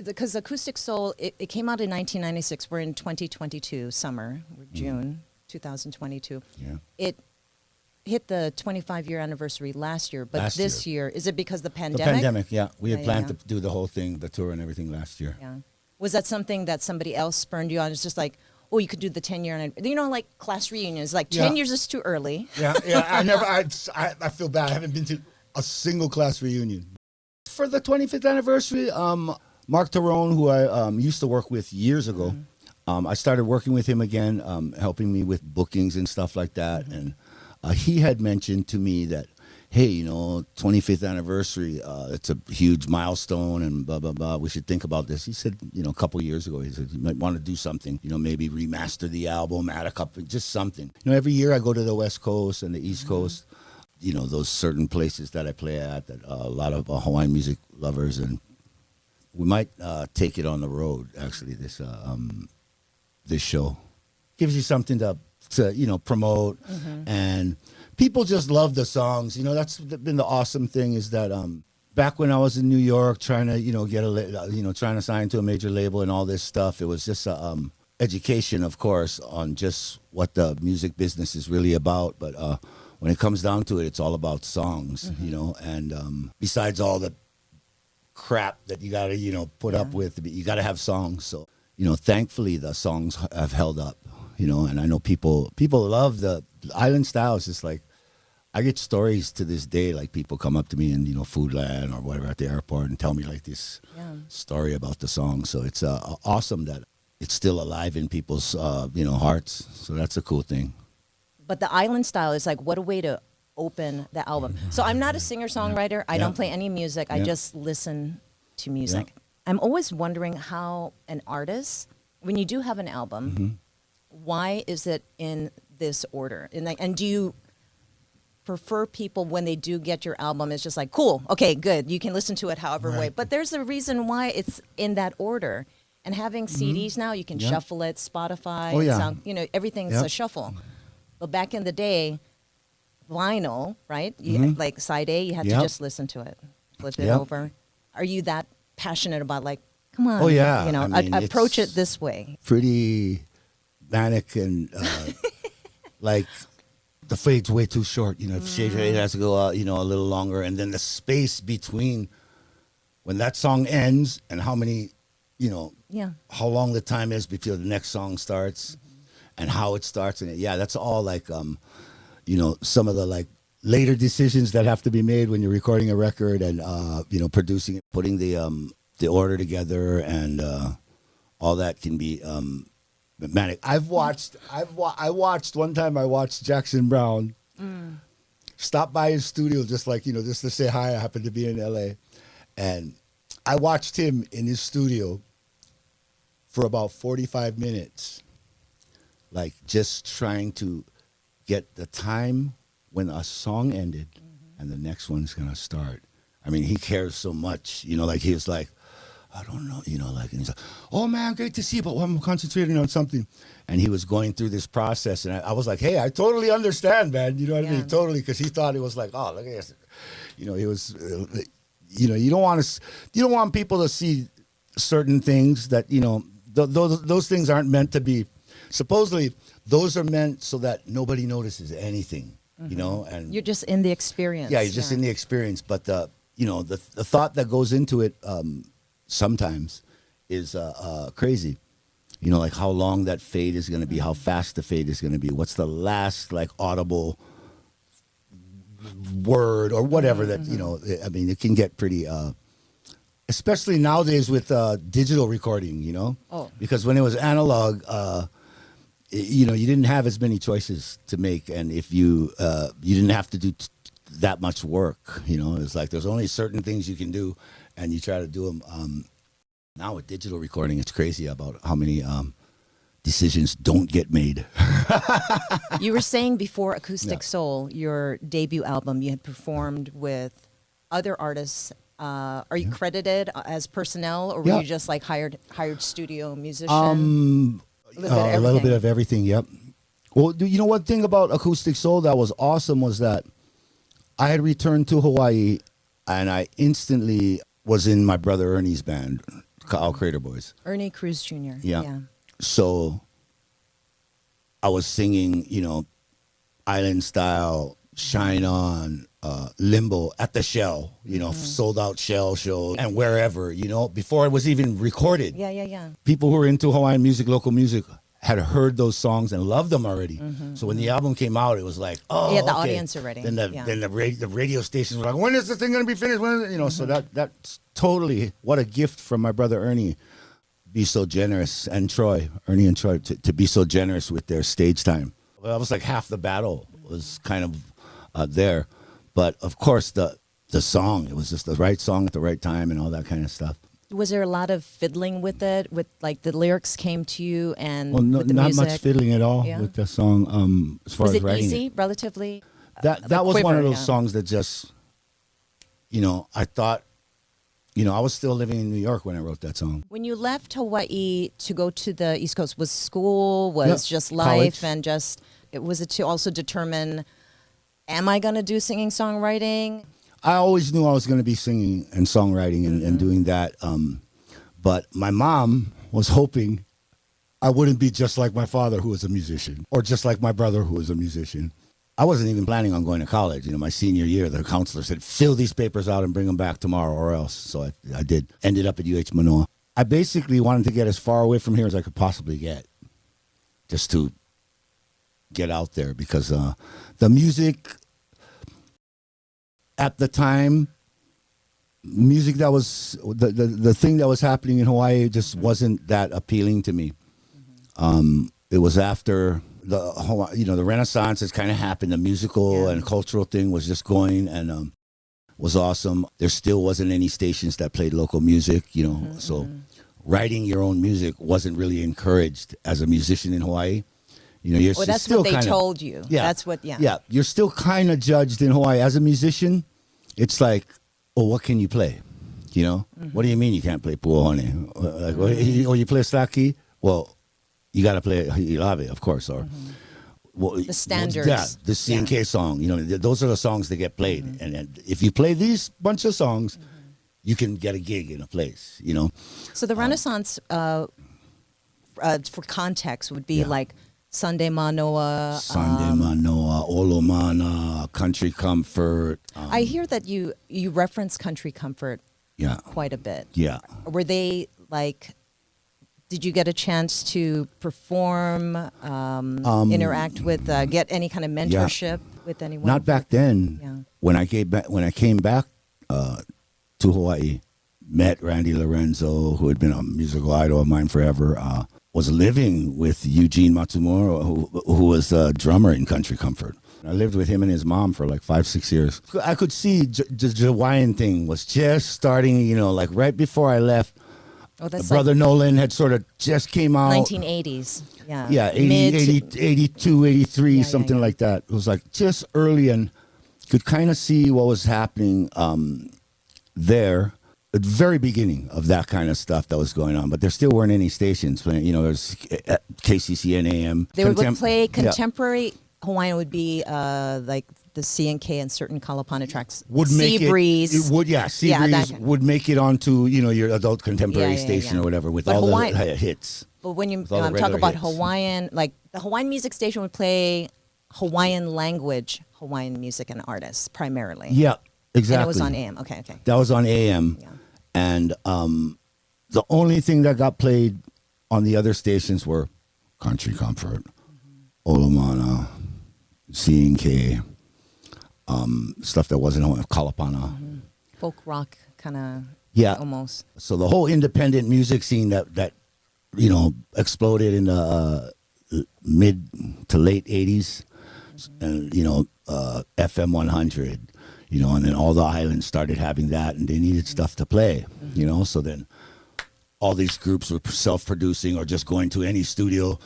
because Acoustic Soul, it came out in 1996. We're in 2022, summer, June 2022. Yeah. It hit the 25-year anniversary last year, but this year, is it because the The pandemic? pandemic, yeah. We had planned yeah. to do the whole thing, the tour and everything last year. Yeah. Was that something that somebody else spurned you on? It's just like, oh, you could do the 10-year, you know, like class reunions. Like 10 years is too early. Yeah, I feel bad. I haven't been to a single class reunion. For the 25th anniversary, Mark Tarone, who I used to work with years ago, I started working with him again, helping me with bookings and stuff like that. And he had mentioned to me that, hey, you know, 25th anniversary, it's a huge milestone and blah, blah, blah. We should think about this. He said, you know, a couple of years ago, he said, you might want to do something, you know, maybe remaster the album, add a couple, just something. You know, every year I go to the West Coast and the East Coast, you know, those certain places that I play at that a lot of Hawaiian music lovers, and we might take it on the road, actually, this show. Gives you something to you know, promote, and people just love the songs. You know, that's been the awesome thing is that back when I was in New York trying to, you know, trying to sign to a major label and all this stuff, it was just education, of course, on just what the music business is really about. But when it comes down to it, it's all about songs, you know, and besides all the crap that you got to, you know, put up with, you got to have songs. So, you know, thankfully the songs have held up, you know, and I know people love the island style. It's just like, I get stories to this day, like people come up to me in, you know, Foodland or whatever at the airport and tell me like this story about the song. So it's awesome that it's still alive in people's, you know, hearts. So that's a cool thing. But the island style is like, what a way to open the album. So I'm not a singer-songwriter. I don't play any music. I just listen to music. I'm always wondering how an artist, when you do have an album, why is it in this order? And do you prefer people when they do get your album, it's just like, cool, okay, good, you can listen to it however way. But there's a reason why it's in that order. And having CDs now, you can shuffle it, Spotify, sound, you know, everything's a shuffle. But back in the day, vinyl, right? You, like side A, you had to just listen to it, flip it over. Are you that passionate about like, come on, you know, I mean, approach it this way? Pretty manic and like the fade's way too short. You know, if shade has to go out, you know, a little longer, and then the space between when that song ends and how many, you know, how long the time is before the next song starts, and how it starts, and that's all like, you know, some of the like later decisions that have to be made when you're recording a record and you know, producing it, putting the order together, and all that can be manic. I watched one time. I watched Jackson Brown stop by his studio, just like, you know, just to say hi. I happened to be in LA, and I watched him in his studio for about 45 minutes, like just trying to get the time when a song ended and the next one's gonna start. I mean, he cares so much, you know, like he was like, I don't know, you know, like, and he's like, oh man, great to see you, but I'm concentrating on something. And he was going through this process, and I was like, hey, I totally understand, man. You know what I mean? Totally, because he thought it was like, oh, look at this. You know, he was, you know, you don't want people to see certain things that, you know, those things aren't meant to be. Supposedly, those are meant so that nobody notices anything, you know? And you're just in the experience. Yeah, you're just in the experience. But, you know, the thought that goes into it sometimes is crazy. You know, like how long that fade is going to be, how fast the fade is going to be, what's the last, like, audible word or whatever that, you know, I mean, it can get pretty... especially nowadays with digital recording, you know? Because when it was analog... you know, you didn't have as many choices to make, and if you didn't have to do that much work, you know, it's like there's only certain things you can do, and you try to do them. Now with digital recording, it's crazy about how many decisions don't get made. You were saying before Acoustic Soul, your debut album, you had performed with other artists. Are you credited as personnel, or were you just like hired studio musician? A little bit of everything, yep. Well, you know, one thing about Acoustic Soul that was awesome was that I had returned to Hawaii, and I instantly was in my brother Ernie's band, All Crater Boys. Ernie Cruz Jr. Yeah. So I was singing, Island Style, Shine On, Limbo at the Shell, sold out Shell show and wherever, before it was even recorded. Yeah. People who were into Hawaiian music, local music, had heard those songs and loved them already. So when the album came out, it was like, oh, yeah, the okay. audience already. Then the radio stations were like, when is this thing going to be finished? When is it? So that's totally what a gift from my brother Ernie. Be so generous, and Troy, Ernie and Troy, to be so generous with their stage time. Well, that was like half the battle was kind of there. But of course, the song, it was just the right song at the right time and all that kind of stuff. Was there a lot of fiddling with it? With like the lyrics came to you and Well, with the not music? much fiddling at all with the song. As far Was as it writing easy, relatively? that was quiver, one of those yeah. songs that just, I thought, I was still living in New York when I wrote that song. When you left Hawaii to go to the East Coast, was school, was just life, college. and was it to also determine, am I going to do singing, songwriting? I always knew I was going to be singing and songwriting and doing that. But my mom was hoping I wouldn't be just like my father, who was a musician, or just like my brother, who was a musician. I wasn't even planning on going to college. My senior year, the counselor said, fill these papers out and bring them back tomorrow or else. So I did. Ended up at UH Manoa. I basically wanted to get as far away from here as I could possibly get, just to get out there, because the music at the time, music that was the thing that was happening in Hawaii just wasn't that appealing to me. It was after the Renaissance has kind of happened. The musical and cultural thing was just going and was awesome. There still wasn't any stations that played local music, so writing your own music wasn't really encouraged as a musician in Hawaii. You're Well, that's still what they kinda, told you. Yeah, That's what, Yeah, you're still kind of judged in Hawaii as a musician. It's like, oh, what can you play? What do you mean you can't play puahone? Like, oh, you play slaki? Well, you got to play Hilave, of course, or the standards. Yeah, the C&K song. Those are the songs that get played, and if you play these bunch of songs, you can get a gig in a place. So the Renaissance, for context, would be like Sunday Manoa. Sunday Manoa, Olomana, Country Comfort. I hear that you reference Country Comfort quite a bit. Yeah. Were they like, did you get a chance to perform, interact with, get any kind of mentorship with anyone? Not back then. Yeah. When I came back to Hawaii, met Randy Lorenzo, who had been a musical idol of mine forever. Was living with Eugene Matsumura, who was a drummer in Country Comfort. I lived with him and his mom for like 5-6 years. I could see the Hawaiian thing was just starting, like right before I left. Oh, that's Brother like Nolan had sort of just came out. 1980s. Yeah. Yeah, 82, 83, something yeah. like that. It was like just early, and could kind of see what was happening there. At the very beginning of that kind of stuff that was going on, but there still weren't any stations playing. There's KCCN AM. They would play contemporary Hawaiian would be like the C&K and certain Kalapana tracks. Would make Sea Breeze. It would, Sea Breeze would make it onto your adult contemporary station or whatever with all the hits. But when you the talk about hits. Hawaiian, like the Hawaiian music station would play Hawaiian language, Hawaiian music and artists primarily. Yeah, exactly. And it was on AM. Okay. That was on AM. Yeah. And the only thing that got played on the other stations were Country Comfort, Olomana, C&K, stuff that wasn't Kalapana. Folk rock kind of almost. So the whole independent music scene that exploded in the mid to late 80s, and FM 100. And then all the islands started having that, and they needed stuff to play, So then all these groups were self-producing or just going to any studio,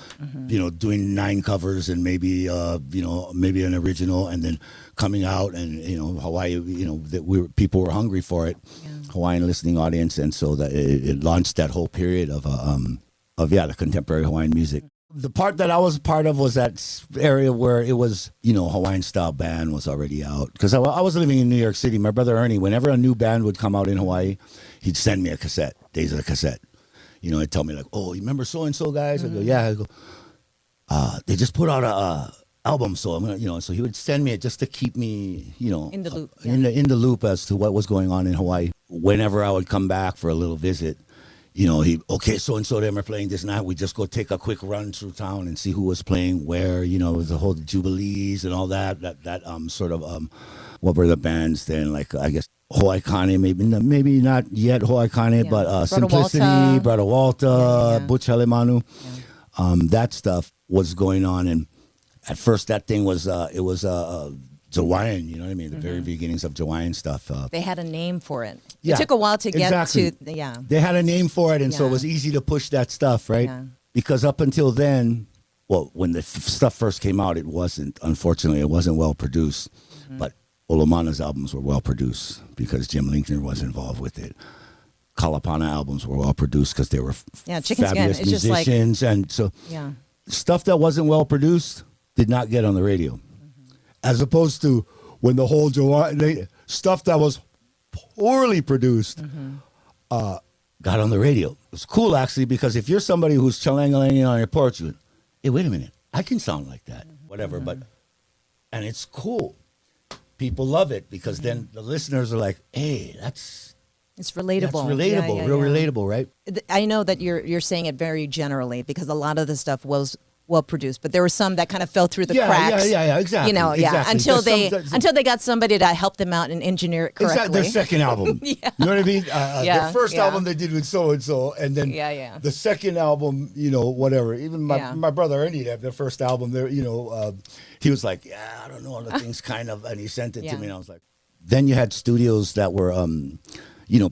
doing 9 covers and maybe an original, and then coming out and Hawaii, that people were hungry for it, Hawaiian listening audience, and so that it launched that whole period of the contemporary Hawaiian music. The part that I was part of was that area where it was, Hawaiian style band was already out. Because I was living in New York City. My brother Ernie, whenever a new band would come out in Hawaii, he'd send me a cassette, Days of the Cassette. He'd tell me like, oh, you remember so-and-so guys? I go, yeah. I go, they just put out a album, so I'm gonna, so he would send me it just to keep me, In the loop, in the loop as to what was going on in Hawaii. Whenever I would come back for a little visit, okay, so-and-so them are playing this night. We just go take a quick run through town and see who was playing where, it was the whole Jubilees and all that sort of, what were the bands then? Like, I guess, Ho'aikane, maybe not yet Ho'aikane, but Simplicity, Brother Walter, Butch Halimanu. Yeah. That stuff was going on. And at first that thing was, Hawaiian, you know what I mean? The very beginnings of Hawaiian stuff. They had a name for it. Yeah, it took a while to get to, They had a name for it, and so it was easy to push that stuff, right? Yeah. Because up until then, well, when the stuff first came out, unfortunately, it wasn't well produced. But Olomana's albums were well produced because Jim Linkner was involved with it. Kalapana albums were well produced because they were fabulous musicians. And so stuff that wasn't well produced did not get on the radio. As opposed to when the whole stuff that was poorly produced got on the radio. It was cool, actually, because if you're somebody who's chalangalang on your porch, hey, wait a minute, I can sound like that, whatever. And it's cool. People love it because then the listeners are like, hey, it's relatable. That's relatable, relatable, right? I know that you're saying it very generally because a lot of the stuff was well produced, but there were some that kind of fell through the cracks. Yeah, exactly. Exactly. Until they got somebody to help them out and engineer it correctly. Exactly. Their second album. You know what I mean? Their first album they did with so-and-so, and then the second album, whatever. Even my brother Ernie, their first album, there, he was like, I don't know, the thing's kind of, and he sent it to me, and I was like, then you had studios that were,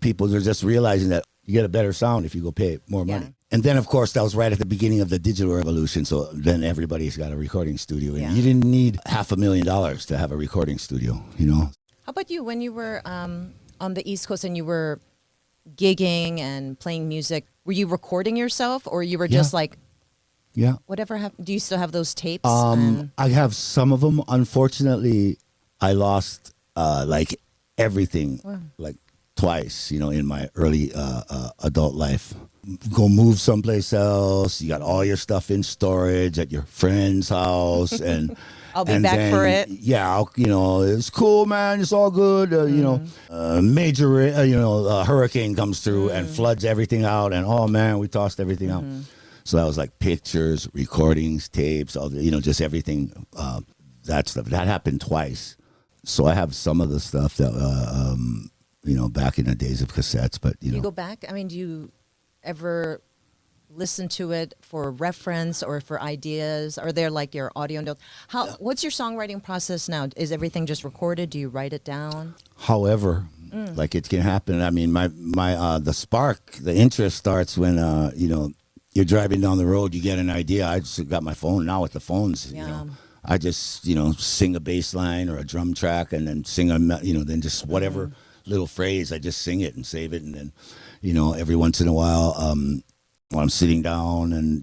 people are just realizing that you get a better sound if you go pay more money. And then, of course, that was right at the beginning of the digital revolution. So then everybody's got a recording studio. And you didn't need $500,000 to have a recording studio, How about you when you were on the East Coast and you were gigging and playing music? Were you recording yourself or you were just like, whatever happened? Do you still have those tapes? I have some of them. Unfortunately, I lost everything twice, in my early adult life. Go move someplace else. You got all your stuff in storage at your friend's house, and I'll be back for it. Yeah, it's cool, man. It's all good. Major, hurricane comes through and floods everything out, and oh man, we tossed everything out. So that was like pictures, recordings, tapes, all just everything. That stuff that happened twice. So I have some of the stuff that back in the days of cassettes, but you go back. I mean, do you ever listen to it for reference or for ideas? Are there like your audio notes? What's your songwriting process now? Is everything just recorded? Do you write it down? However, like it can happen. I mean, my the spark, the interest starts when you're driving down the road. You get an idea. I just got my phone now with the phones. I just sing a bass line or a drum track and then sing then just whatever little phrase. I just sing it and save it, and then every once in a while, when I'm sitting down and,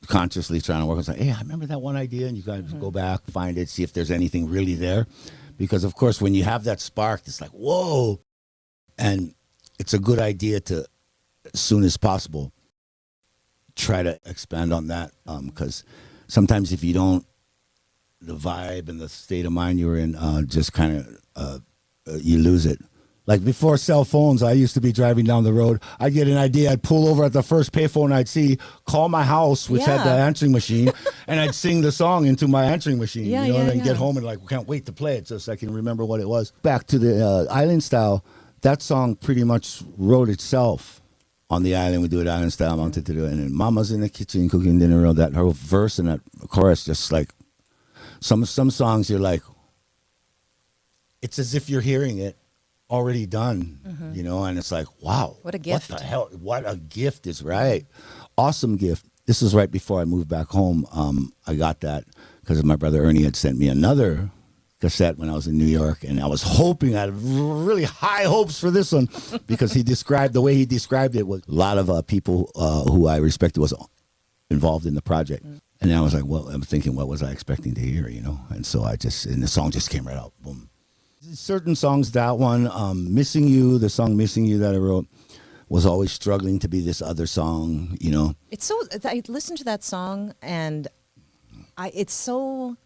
consciously trying to work on something, hey, I remember that one idea, and you guys go back, find it, see if there's anything really there. Because, of course, when you have that spark, it's like, whoa. And it's a good idea to, as soon as possible, try to expand on that. Because sometimes if you don't, the vibe and the state of mind you were in just kind of, you lose it. Like before cell phones, I used to be driving down the road. I'd get an idea. I'd pull over at the first payphone I'd see, call my house, which had the answering machine, and I'd sing the song into my answering machine. And then get home and can't wait to play it just so I can remember what it was. Back to the island style, that song pretty much wrote itself on the island. We do it island style, mounted to do it. And then Mama's in the kitchen cooking dinner. That her verse and that chorus, just like some songs, you're like, it's as if you're hearing it already done, and it's like, wow, what a gift. What the hell? What a gift is right. Awesome gift. This was right before I moved back home. I got that because my brother Ernie had sent me another cassette when I was in New York, and I was hoping, I had really high hopes for this one because the way he described it was a lot of people who I respected was involved in the project. And I was like, well, I'm thinking, what was I expecting to hear, And so and the song just came right out, boom. Certain songs, that one, Missing You, the song Missing You that I wrote, was always struggling to be this other song, you know. It's so. I listened to that song, and it's so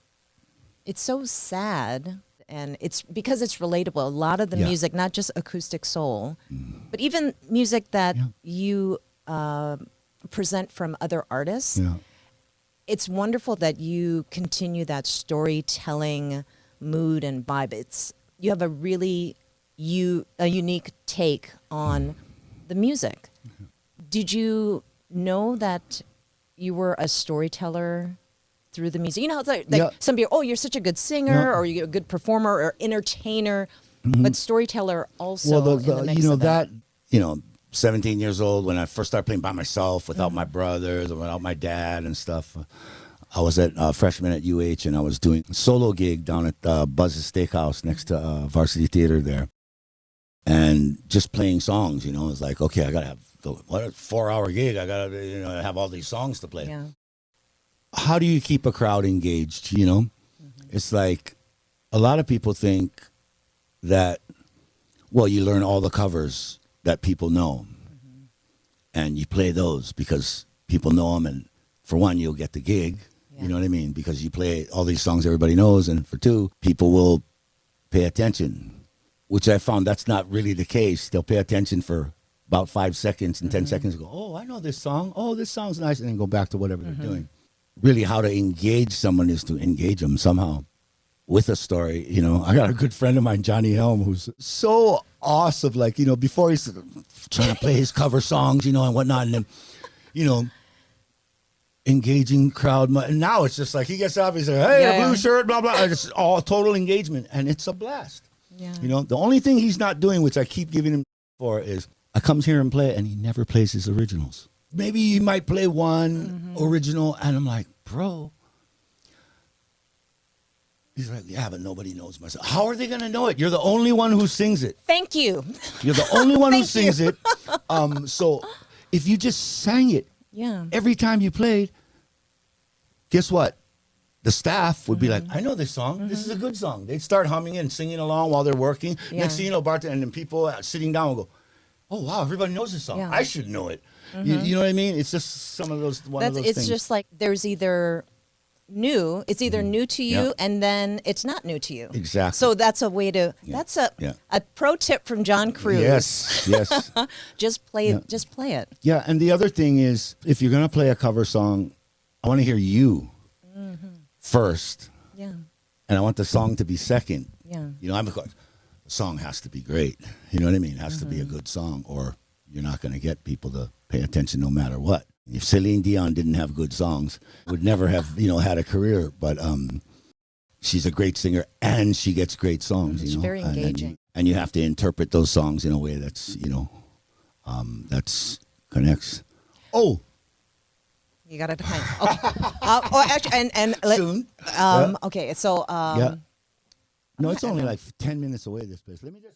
sad, and it's because it's relatable. A lot of the Yeah. music, not just acoustic soul, but even music that you present from other artists. Yeah. It's wonderful that you continue that storytelling mood and vibe. You have a really unique take on the music. Did you know that you were a storyteller through the music? You know, it's like some people, oh, you're such a good singer, or you're a good performer or entertainer, but storyteller also. Well, in the mix you know of that, you know, 17 years old when I first started playing by myself without my brothers or without my dad and stuff. I was at freshman at UH, and I was doing a solo gig down at Buzz's Steakhouse next to Varsity Theater there, and just playing songs. You know, it's like, okay, I gotta have a 4-hour gig. I gotta have all these songs to play. Yeah. How do you keep a crowd engaged? You know, it's like a lot of people think that, well, you learn all the covers that people know, and you play those because people know them, and for one, you'll get the gig. You know what I mean? Because you play all these songs everybody knows, and for two, people will pay attention, which I found that's not really the case. They'll pay attention for about 5 seconds and 10 seconds and go, oh, I know this song. Oh, this sounds nice. And then go back to whatever they're doing. Really, how to engage someone is to engage them somehow with a story. You know, I got a good friend of mine, Johnny Helm, who's so awesome. Like, you know, before he's trying to play his cover songs, you know, and whatnot. And then, you know, engaging crowd. And now it's just like he gets up, he's like, hey, a blue shirt, blah, blah. It's all total engagement. And it's a blast. Yeah. You know, the only thing he's not doing, which I keep giving him for, is I comes here and play, and he never plays his originals. Maybe he might play one original, and I'm like, bro. He's like, yeah, but nobody knows my song. How are they going to know it? You're the only one who sings it. Thank you. You're the only one who sings it. So if you just sang it every time you played, guess what? The staff would be like, I know this song. This is a good song. They'd start humming and singing along while they're working. Next thing you know, bartender, and then people sitting down will go, oh, wow, everybody knows this song. Yeah. I should know it. You know what I mean? It's just some of those, of those It's things. just like there's either new to you, and then it's not new to you. Exactly. So that's a way to, that's a pro tip from John Cruz. Yes. Just play it. Yeah, and the other thing is, if you're going to play a cover song, I want to hear you first. Yeah. And I want the song to be second. Yeah. You know, the song has to be great. You know what I mean? It has to be a good song, or you're not going to get people to pay attention no matter what. If Celine Dion didn't have good songs, would never have, you know, had a career. But she's a great singer, and she gets great songs. It's you know, very engaging. And you have to interpret those songs in a way that's, you know, that's connects. Oh, You got it defined. Okay. Actually, soon. Okay, so No, it's only like 10 minutes away. This place. Let me just.